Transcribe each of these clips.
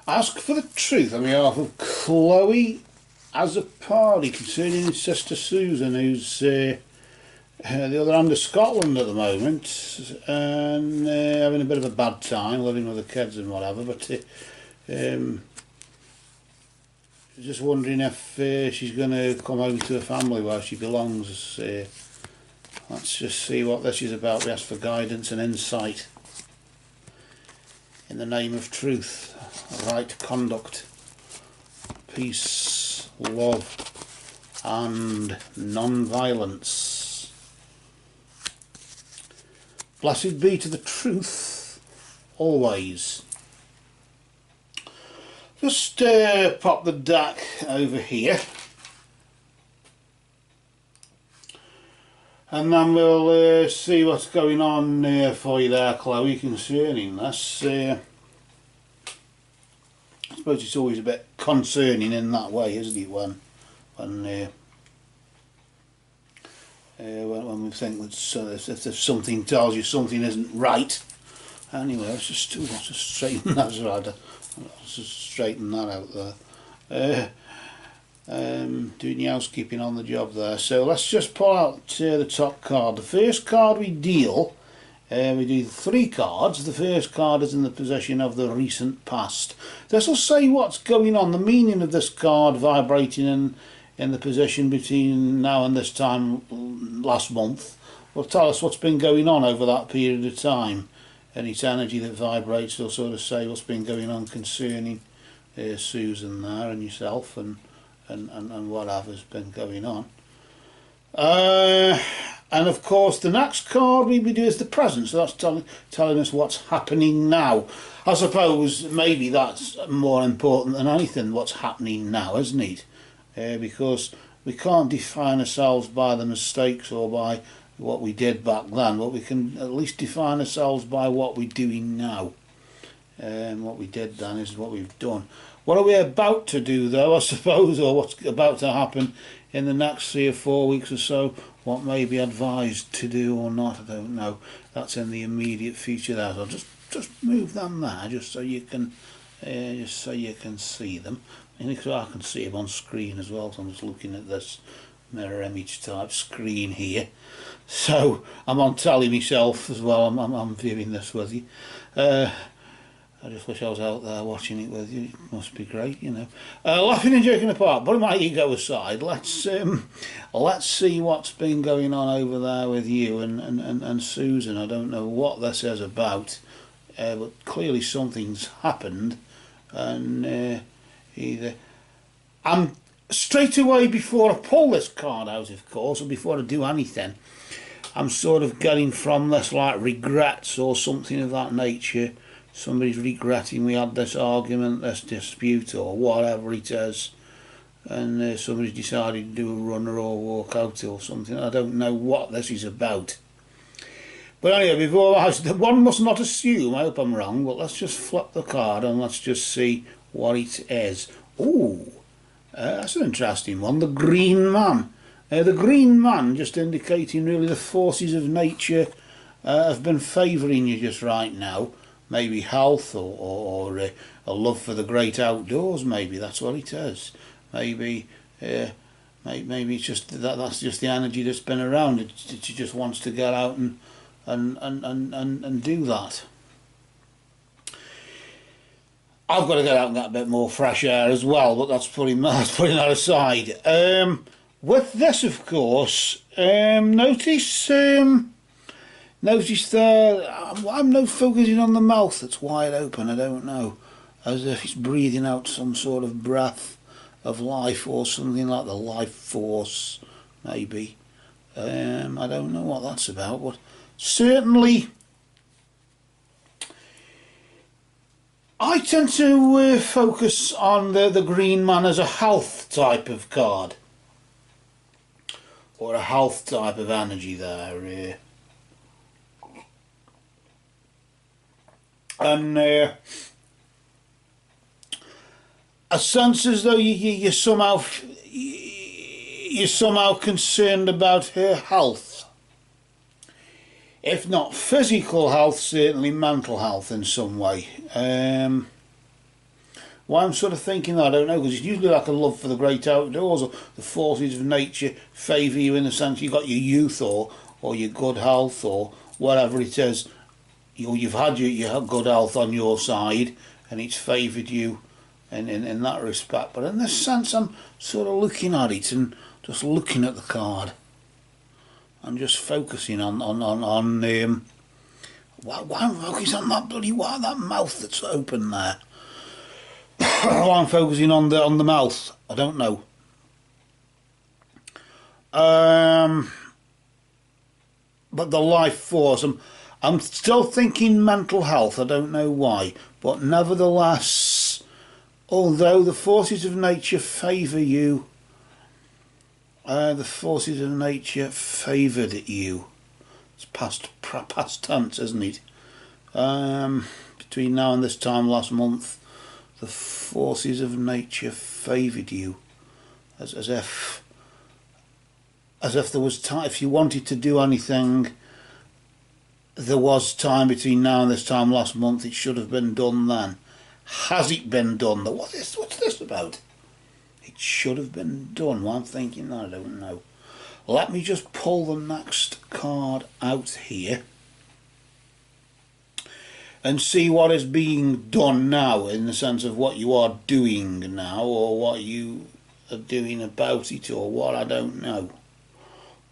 Ask for the truth on behalf of Chloe Azzopardi concerning his sister Susan, who's the other end of Scotland at the moment, and having a bit of a bad time living with the kids and whatever, but just wondering if she's going to come home to a family where she belongs. Let's just see what this is about. We ask for guidance and insight in the name of truth, right conduct, peace, love and non-violence. Blessed be to the truth always. Just pop the deck over here, and then we'll see what's going on for you there, Chloe, concerning this. I suppose it's always a bit concerning in that way, isn't it, when we think that if something tells you something isn't right. Anyway, let's just straighten that out. Let's just straighten that out there. Doing the housekeeping on the job there. So let's just pull out the top card. The first card we deal, we do 3 cards. The first card is in the possession of the recent past. This will say what's going on, the meaning of this card vibrating in the position between now and this time last month. Will tell us what's been going on over that period of time. And its energy that vibrates will sort of say what's been going on concerning Susan there and yourself and whatever's been going on. And of course the next card we do is the present, so that's telling us what's happening now. I suppose maybe that's more important than anything, what's happening now, isn't it? Because we can't define ourselves by the mistakes or by what we did back then, but we can at least define ourselves by what we're doing now. What we did then is what we've done. What are we about to do though, I suppose, or what's about to happen in the next 3 or 4 weeks or so, what may be advised to do or not, I don't know. That's in the immediate future there. So just move them there, just so you can see them. And I can see them on screen as well, so I'm just looking at this mirror image type screen here. So I'm on telly myself as well. I'm viewing this with you. I just wish I was out there watching it with you. It must be great, you know. Laughing and joking apart, putting my ego aside, let's see what's been going on over there with you and Susan. I don't know what this is about, but clearly something's happened, and I'm straight away, before I pull this card out, of course, or before I do anything, I'm sort of getting from this like regrets or something of that nature. Somebody's regretting we had this argument, this dispute, or whatever it is, and somebody's decided to do a runner or walk out or something. I don't know what this is about. But anyway, one must not assume, I hope I'm wrong, but let's just flip the card and let's just see what it is. Ooh, that's an interesting one. The Green Man. The Green Man just indicating really the forces of nature have been favouring you just right now. Maybe health or a love for the great outdoors. Maybe that's what it is. Maybe it's just that's just the energy that's been around. It just wants to get out and do that. I've got to get out and get a bit more fresh air as well, but that's putting that aside. With this, of course, notice there, I'm not focusing on the mouth that's wide open, I don't know, as if it's breathing out some sort of breath of life or something like the life force, maybe. I don't know what that's about, but certainly I tend to focus on the Green Man as a health type of card, or a health type of energy there. And a sense as though you're somehow concerned about her health. If not physical health, certainly mental health in some way. Why I'm sort of thinking that, I don't know, because it's usually like a love for the great outdoors, or the forces of nature favour you in the sense you've got your youth or your good health or whatever it is. You've had your good health on your side and it's favoured you in that respect. But in this sense, I'm sort of looking at it and just looking at the card and just focusing on why I'm focusing on that that mouth that's open there. Why I'm focusing on the mouth, I don't know. But the life force, I'm still thinking mental health, I don't know why, but nevertheless, although the forces of nature favour you, the forces of nature favoured you. It's past tense, isn't it? Between now and this time last month, the forces of nature favoured you, as if there was time. If you wanted to do anything, there was time between now and this time last month. It should have been done then. Has it been done? What's this about? It should have been done. Well, I'm thinking that, I don't know. Let me just pull the next card out here and see what is being done now, in the sense of what you are doing now, or what you are doing about it, or what, I don't know.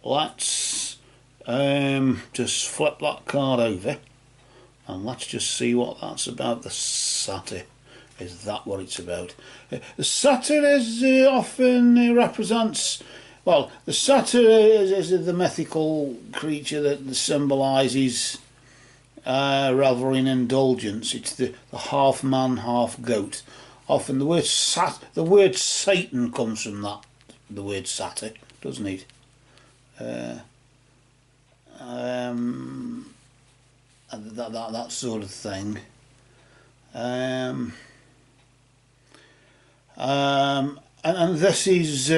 Let's just flip that card over and let's just see what that's about. The satyr. Is that what it's about? The satyr is often represents, well, the satyr is the mythical creature that symbolises revelry and indulgence. It's the half man, half goat. Often the word Satan comes from that. The word satyr, doesn't it? That sort of thing. And this is.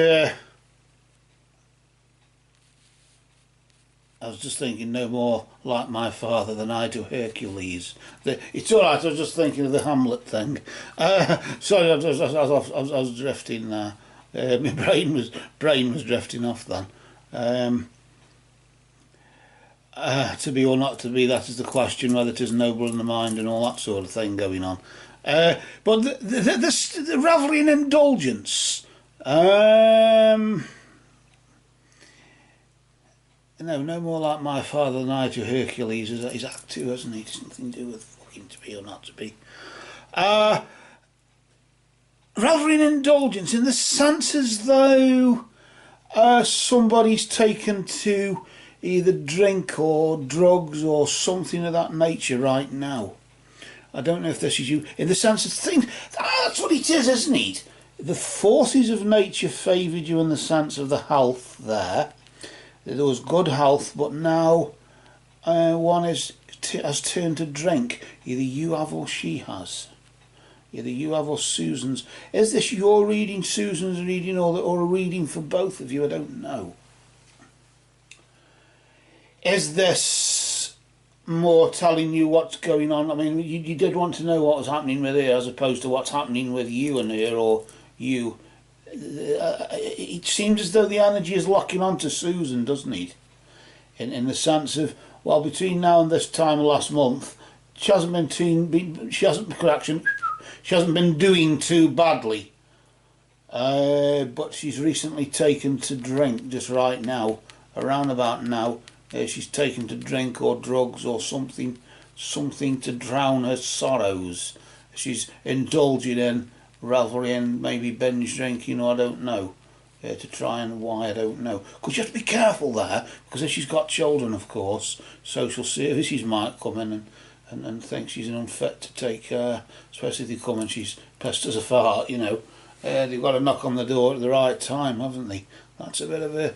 I was just thinking, no more like my father than I to Hercules. It's all right. I was just thinking of the Hamlet thing. Sorry, I was drifting there. My brain was drifting off then. To be or not to be, that is the question, whether it is noble in the mind and all that sort of thing going on. But the revelry and indulgence. No more like my father than I to Hercules is Act 2, hasn't it? Something to do with fucking to be or not to be. Revelry and indulgence, in the sense as though somebody's taken to either drink or drugs or something of that nature right now. I don't know if this is you, in the sense of things. That's what it is, isn't it? The forces of nature favoured you in the sense of the health there. There was good health, but now one has turned to drink. Either you have or she has. Either you have or Susan's. Is this your reading, Susan's reading, or a reading for both of you? I don't know. Is this more telling you what's going on? I mean, you did want to know what was happening with her as opposed to what's happening with you and her, or you. It seems as though the energy is locking on to Susan, doesn't it? In the sense of, well, between now and this time last month, she hasn't been doing too badly. But she's recently taken to drink just right now, around about now. She's taken to drink or drugs or something to drown her sorrows. She's indulging in revelry and maybe binge drinking, or I don't know, to try and why, I don't know. Because you have to be careful there, because if she's got children, of course, social services might come in and think she's unfit to take care, especially if they come and she's pissed as a fart, you know. They've got to knock on the door at the right time, haven't they? That's a bit of a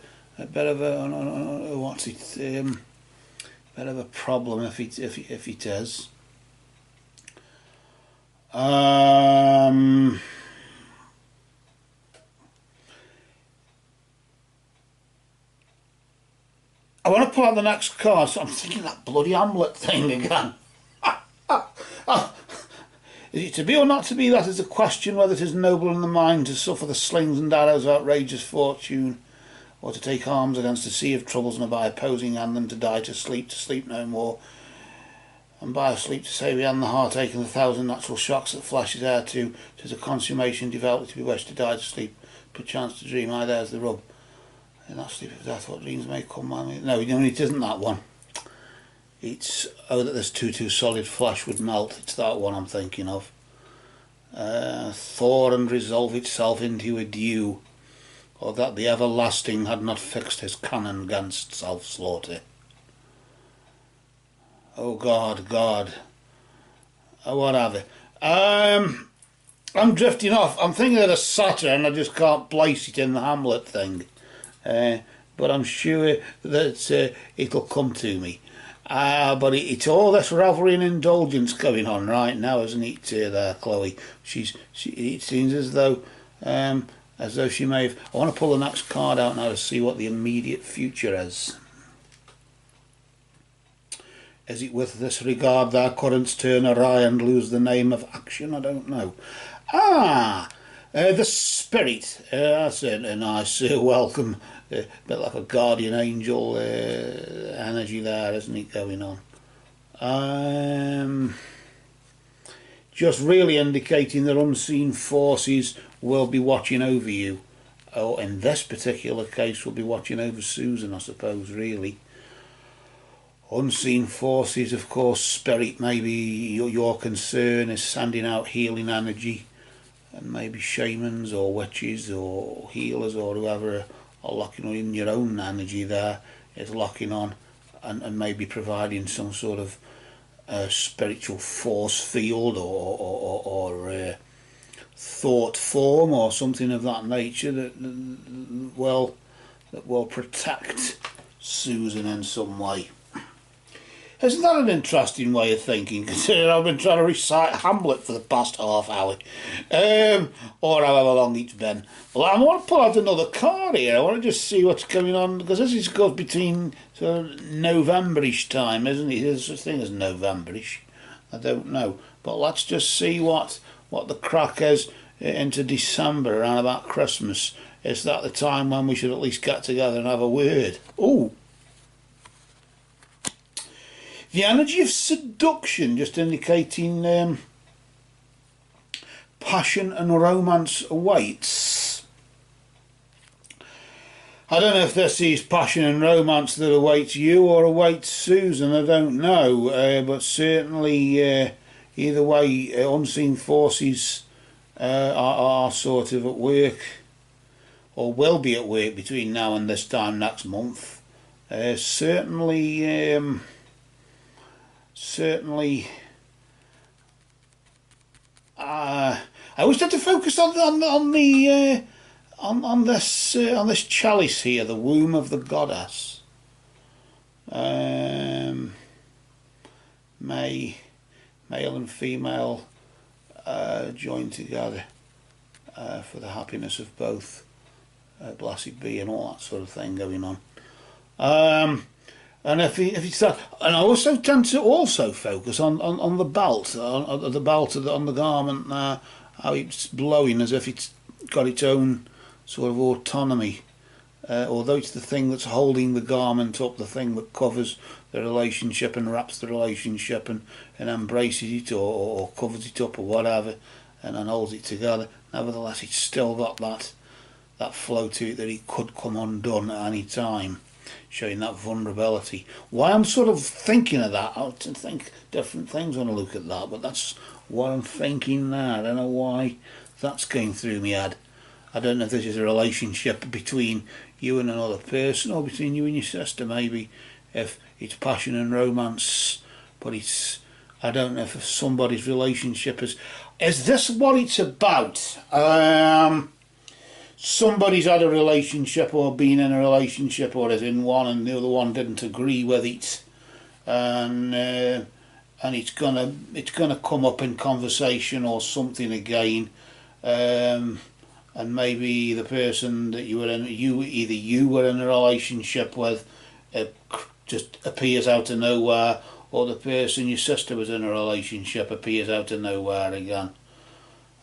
what's it? Bit of a problem if it is. I want to pull out the next card, so I'm thinking that bloody Hamlet thing again. Is it to be or not to be? That is a question whether it is noble in the mind to suffer the slings and arrows of outrageous fortune, or to take arms against a sea of troubles, and by opposing and them to die to sleep no more, and by sleep to save beyond the heartache and the thousand natural shocks that flashes out to, 'tis a consummation devoutly to be wished, to die to sleep, perchance to dream, aye, there's the rub. In that sleep of death, what dreams may come, man. No, it isn't that one. It's, oh, that this too solid flesh would melt. It's that one I'm thinking of. Thaw and resolve itself into a dew, or that the everlasting had not fixed his cannon against self-slaughter. Oh God, what have it? I'm drifting off. I'm thinking of the Saturn, I just can't place it in the Hamlet thing. But I'm sure that it'll come to me. But it's all this revelry and indulgence going on right now, isn't it, there, Chloe? It seems as though she may have... I want to pull the next card out now to see what the immediate future is. Is it with this regard their currents turn awry and lose the name of action? I don't know. The spirit. That's a nice welcome. A bit like a guardian angel energy there, isn't it, going on? Just really indicating that unseen forces will be watching over you. Or in this particular case, will be watching over Susan, I suppose, really. Unseen forces, of course, spirit, maybe your concern is sending out healing energy, and maybe shamans or witches or healers or whoever are locking on in your own energy there, is locking on and maybe providing some sort of spiritual force field or thought form or something of that nature that will protect Susan in some way. Isn't that an interesting way of thinking, considering I've been trying to recite Hamlet for the past half hour, or however long it's been. Well, I want to pull out another card here. I want to just see what's going on, because this goes between sort of Novemberish time, isn't it? There's such a thing as Novemberish. I don't know, but let's just see what the crack is into December, around about Christmas. Is that the time when we should at least get together and have a word? Ooh. The energy of seduction, just indicating passion and romance awaits. I don't know if this is passion and romance that awaits you or awaits Susan, I don't know, but certainly either way, unseen forces are sort of at work, or will be at work between now and this time next month. Certainly, I always tend to focus on this chalice here, the womb of the goddess. Male and female joined together for the happiness of both. Blessed be, and all that sort of thing going on. And if it's that, and I also tend to focus on the belt, on the belt on the garment there, how it's blowing as if it's got its own sort of autonomy, although it's the thing that's holding the garment up, the thing that covers the relationship and wraps the relationship and embraces it or covers it up or whatever, and holds it together. Nevertheless, it's still got that flow to it that it could come undone at any time, showing that vulnerability. Why I'm sort of thinking of that, I think different things when I look at that, but that's what I'm thinking there. I don't know why that's going through my head. I don't know if this is a relationship between you and another person, or between you and your sister, maybe, if it's passion and romance, but it's, I don't know if somebody's relationship is this what it's about? Somebody's had a relationship or been in a relationship or is in one, and the other one didn't agree with it, and it's gonna come up in conversation or something again, and maybe the person that you were in, you were in a relationship with, just appears out of nowhere, or the person your sister was in a relationship appears out of nowhere again.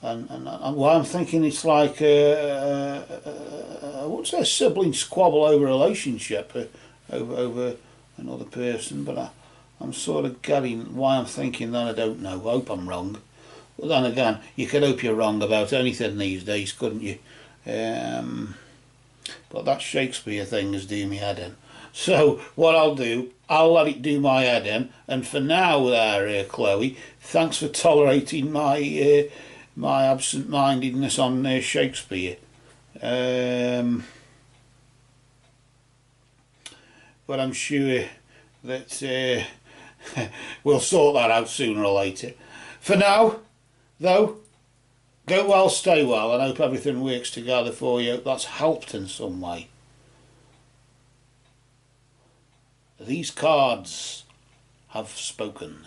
And why I'm thinking it's like what's a sibling squabble over a relationship, over another person, but I'm sort of getting why I'm thinking that. I don't know. I hope I'm wrong. But then again, you could hope you're wrong about anything these days, couldn't you? But that Shakespeare thing is doing me head in. So what I'll do, I'll let it do my head in. And for now, there, Chloe, thanks for tolerating my my absent-mindedness on Shakespeare. But I'm sure that we'll sort that out sooner or later. For now, though, go well, stay well, and hope everything works together for you. That's helped in some way. These cards have spoken.